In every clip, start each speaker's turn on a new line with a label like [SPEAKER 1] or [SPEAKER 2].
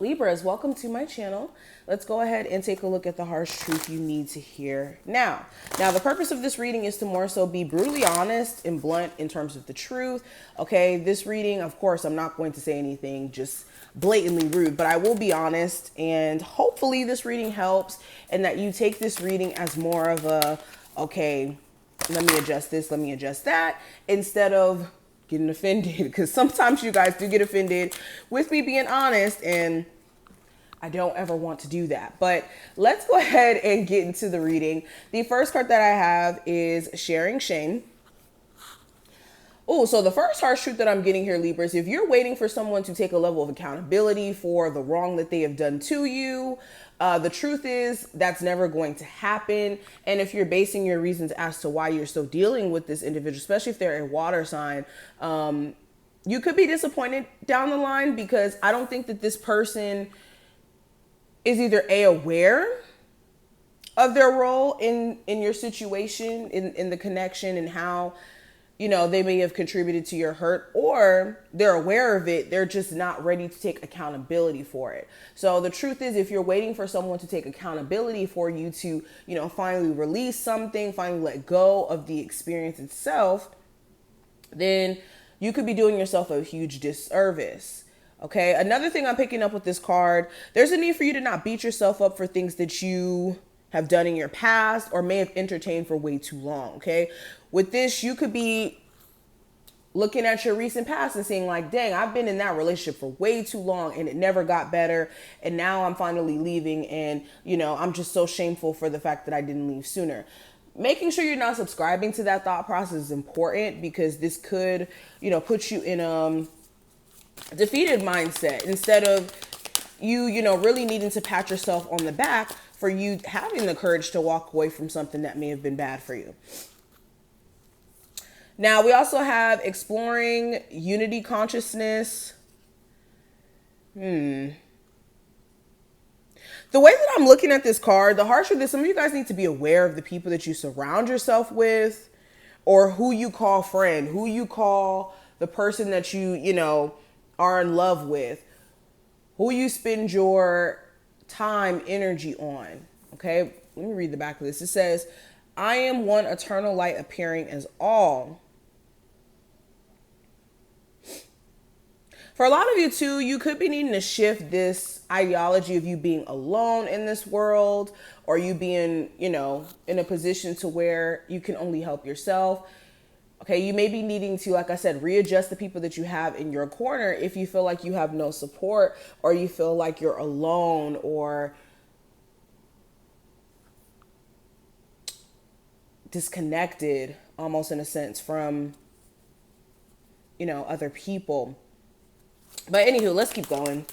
[SPEAKER 1] Libras, welcome to my channel. Let's go ahead and take a look at the harsh truth you need to hear now. Now, the purpose of this reading is to more so be brutally honest and blunt in terms of the truth. Okay, this reading, of course, I'm not going to say anything just blatantly rude, but I will be honest, and hopefully this reading helps and that you take this reading as more of a, okay, let me adjust this, let me adjust that, instead of getting offended, because sometimes you guys do get offended with me being honest, and I don't ever want to do that. But let's go ahead and get into the reading. The first card that I have is Sharing Shame. Oh, so the first harsh truth that I'm getting here, Libras, if you're waiting for someone to take a level of accountability for the wrong that they have done to you, the truth is that's never going to happen. And if you're basing your reasons as to why you're still dealing with this individual, especially if they're a water sign, you could be disappointed down the line, because I don't think that this person is either aware of their role in your situation, in the connection, and how, you know, they may have contributed to your hurt, or they're aware of it. They're just not ready to take accountability for it. So the truth is, if you're waiting for someone to take accountability for you to, you know, finally release something, finally let go of the experience itself, then you could be doing yourself a huge disservice. Okay. Another thing I'm picking up with this card, there's a need for you to not beat yourself up for things that you have done in your past or may have entertained for way too long. Okay. With this, you could be looking at your recent past and saying like, dang, I've been in that relationship for way too long and it never got better. And now I'm finally leaving. And, you know, I'm just so shameful for the fact that I didn't leave sooner. Making sure you're not subscribing to that thought process is important, because this could, you know, put you in a defeated mindset, instead of you know, really needing to pat yourself on the back for you having the courage to walk away from something that may have been bad for you. Now, we also have Exploring Unity Consciousness. The way that I'm looking at this card, the harsher this, some of you guys need to be aware of the people that you surround yourself with, or who you call friend, who you call the person that you know, are in love with, who you spend your time, energy on. Okay, let me read the back of this. It says, I am one eternal light appearing as all. For a lot of you too, you could be needing to shift this ideology of you being alone in this world, or you being, you know, in a position to where you can only help yourself. Okay, you may be needing to, like I said, readjust the people that you have in your corner if you feel like you have no support, or you feel like you're alone, or disconnected almost in a sense from, you know, other people. But anywho, let's keep going.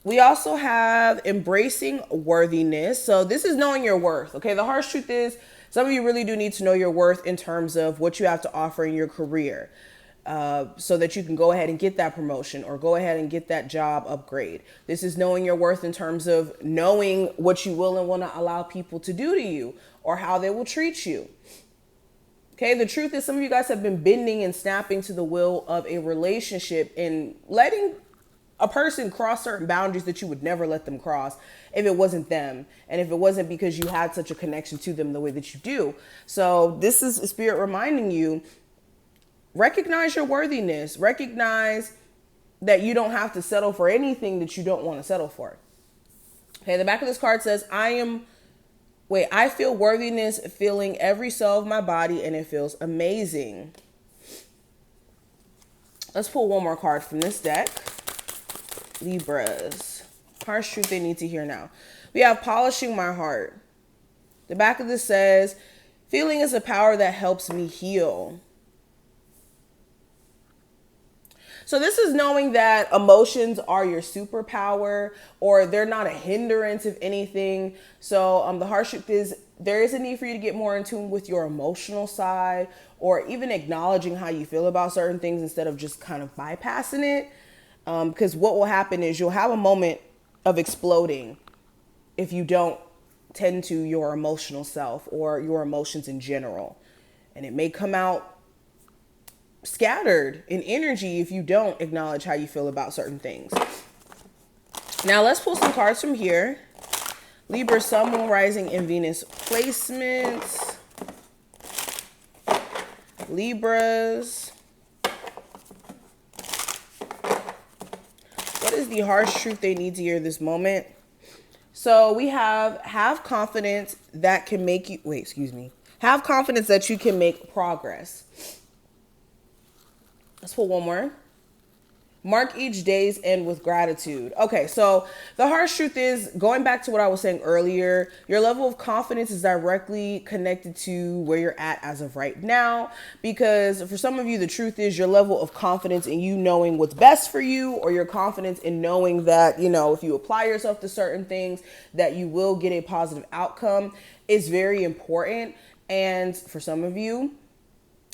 [SPEAKER 1] We also have Embracing Worthiness. So this is knowing your worth. Okay, the harsh truth is, some of you really do need to know your worth in terms of what you have to offer in your career, so that you can go ahead and get that promotion or go ahead and get that job upgrade. This is knowing your worth in terms of knowing what you will and will not allow people to do to you, or how they will treat you. Okay, the truth is, some of you guys have been bending and snapping to the will of a relationship and letting a person cross certain boundaries that you would never let them cross if it wasn't them, and if it wasn't because you had such a connection to them the way that you do. So this is Spirit reminding you, recognize your worthiness. Recognize that you don't have to settle for anything that you don't want to settle for. Okay, the back of this card says, I feel worthiness filling every cell of my body, and it feels amazing. Let's pull one more card from this deck. Libras, harsh truth they need to hear now. We have Polishing My Heart. The back of this says, feeling is a power that helps me heal. So this is knowing that emotions are your superpower, or they're not a hindrance of anything. So the harsh truth is, there is a need for you to get more in tune with your emotional side, or even acknowledging how you feel about certain things instead of just kind of bypassing it. Because what will happen is you'll have a moment of exploding if you don't tend to your emotional self or your emotions in general. And it may come out scattered in energy if you don't acknowledge how you feel about certain things. Now let's pull some cards from here. Libra, Sun, Moon, Rising, and Venus placements. Libras. What is the harsh truth they need to hear this moment? So we have confidence that can make you, have confidence that you can make progress. Let's pull one more. Mark each day's end with gratitude. Okay, so the harsh truth is, going back to what I was saying earlier, your level of confidence is directly connected to where you're at as of right now. Because for some of you, the truth is your level of confidence in you knowing what's best for you, or your confidence in knowing that, you know, if you apply yourself to certain things, that you will get a positive outcome, is very important. And for some of you,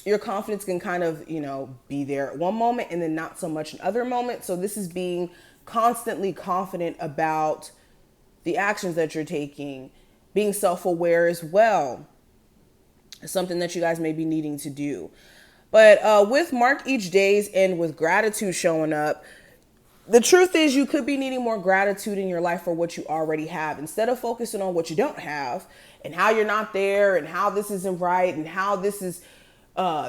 [SPEAKER 1] your confidence can kind of, you know, be there at one moment and then not so much in other moments. So this is being constantly confident about the actions that you're taking, being self-aware as well. It's something that you guys may be needing to do. But with mark each day's end with gratitude showing up, the truth is you could be needing more gratitude in your life for what you already have, instead of focusing on what you don't have and how you're not there and how this isn't right and how this is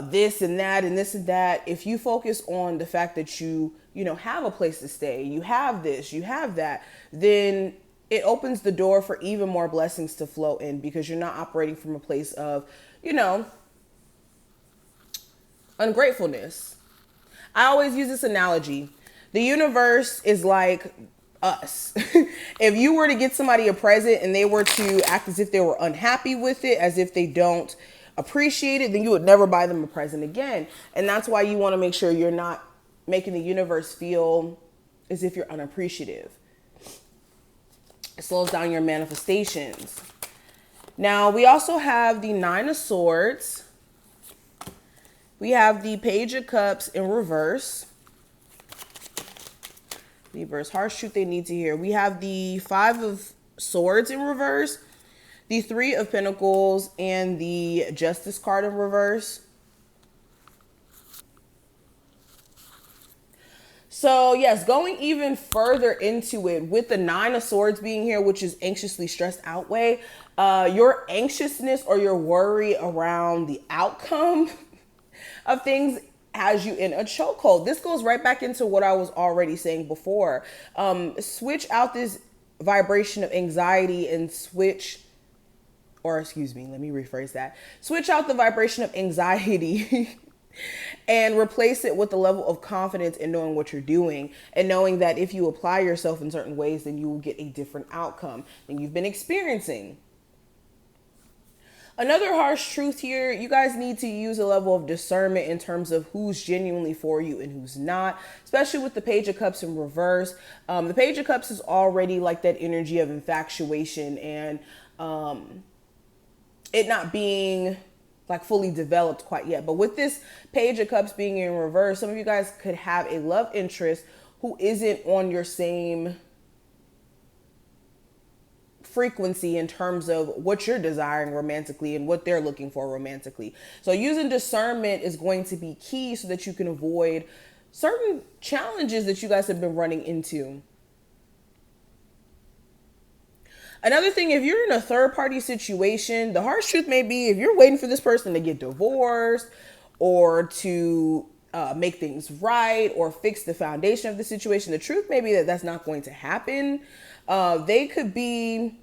[SPEAKER 1] this and that and this and that. If you focus on the fact that you have a place to stay, you have this, you have that, then it opens the door for even more blessings to flow in, because you're not operating from a place of, ungratefulness. I always use this analogy. The universe is like us. If you were to get somebody a present and they were to act as if they were unhappy with it, as if they don't appreciate it, then you would never buy them a present again. And that's why you want to make sure you're not making the universe feel as if you're unappreciative. It slows down your manifestations. Now, we also have the Nine of Swords. We have the Page of Cups in reverse. Libras, harsh truth they need to hear. We have the Five of Swords in reverse, the Three of Pentacles, and the Justice card in reverse. So yes, going even further into it with the Nine of Swords being here, which is anxiously stressed out way, your anxiousness or your worry around the outcome of things has you in a chokehold. This goes right back into what I was already saying before. Switch out this vibration of anxiety and switch out the vibration of anxiety and replace it with the level of confidence in knowing what you're doing, and knowing that if you apply yourself in certain ways, then you will get a different outcome than you've been experiencing. Another harsh truth here, you guys need to use a level of discernment in terms of who's genuinely for you and who's not, especially with the Page of Cups in reverse. The Page of Cups is already like that energy of infatuation and it not being like fully developed quite yet. But with this Page of Cups being in reverse, some of you guys could have a love interest who isn't on your same frequency in terms of what you're desiring romantically and what they're looking for romantically. So using discernment is going to be key so that you can avoid certain challenges that you guys have been running into. Another thing, if you're in a third party situation, the harsh truth may be if you're waiting for this person to get divorced or to make things right or fix the foundation of the situation, the truth may be that that's not going to happen. They could be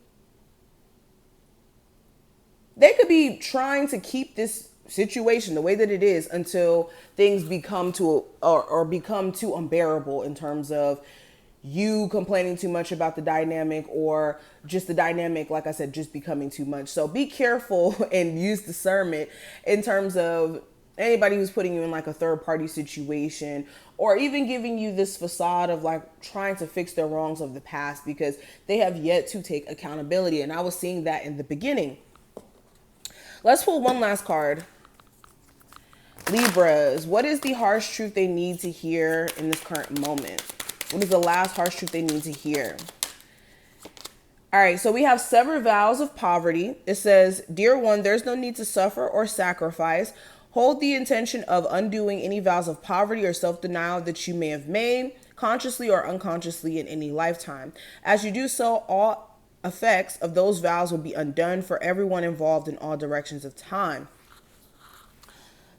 [SPEAKER 1] trying to keep this situation the way that it is until things become too unbearable in terms of you complaining too much about the dynamic, or just the dynamic, like I said, just becoming too much. So be careful and use discernment in terms of anybody who's putting you in like a third party situation, or even giving you this facade of like trying to fix their wrongs of the past, because they have yet to take accountability. And I was seeing that in the beginning. Let's pull one last card. Libras, what is the harsh truth they need to hear in this current moment? What is the last harsh truth they need to hear? All right, so we have sever vows of poverty. It says, dear one, there's no need to suffer or sacrifice. Hold the intention of undoing any vows of poverty or self-denial that you may have made, consciously or unconsciously, in any lifetime. As you do so, all effects of those vows will be undone for everyone involved in all directions of time.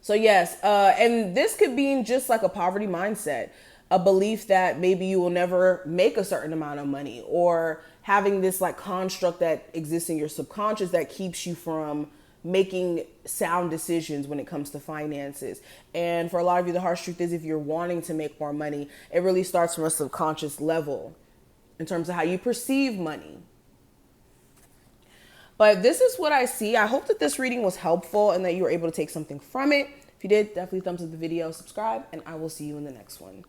[SPEAKER 1] So yes, and this could be just like a poverty mindset, a belief that maybe you will never make a certain amount of money, or having this like construct that exists in your subconscious that keeps you from making sound decisions when it comes to finances. And for a lot of you, the harsh truth is, if you're wanting to make more money, it really starts from a subconscious level in terms of how you perceive money. But this is what I see. I hope that this reading was helpful and that you were able to take something from it. If you did, definitely thumbs up the video, subscribe, and I will see you in the next one.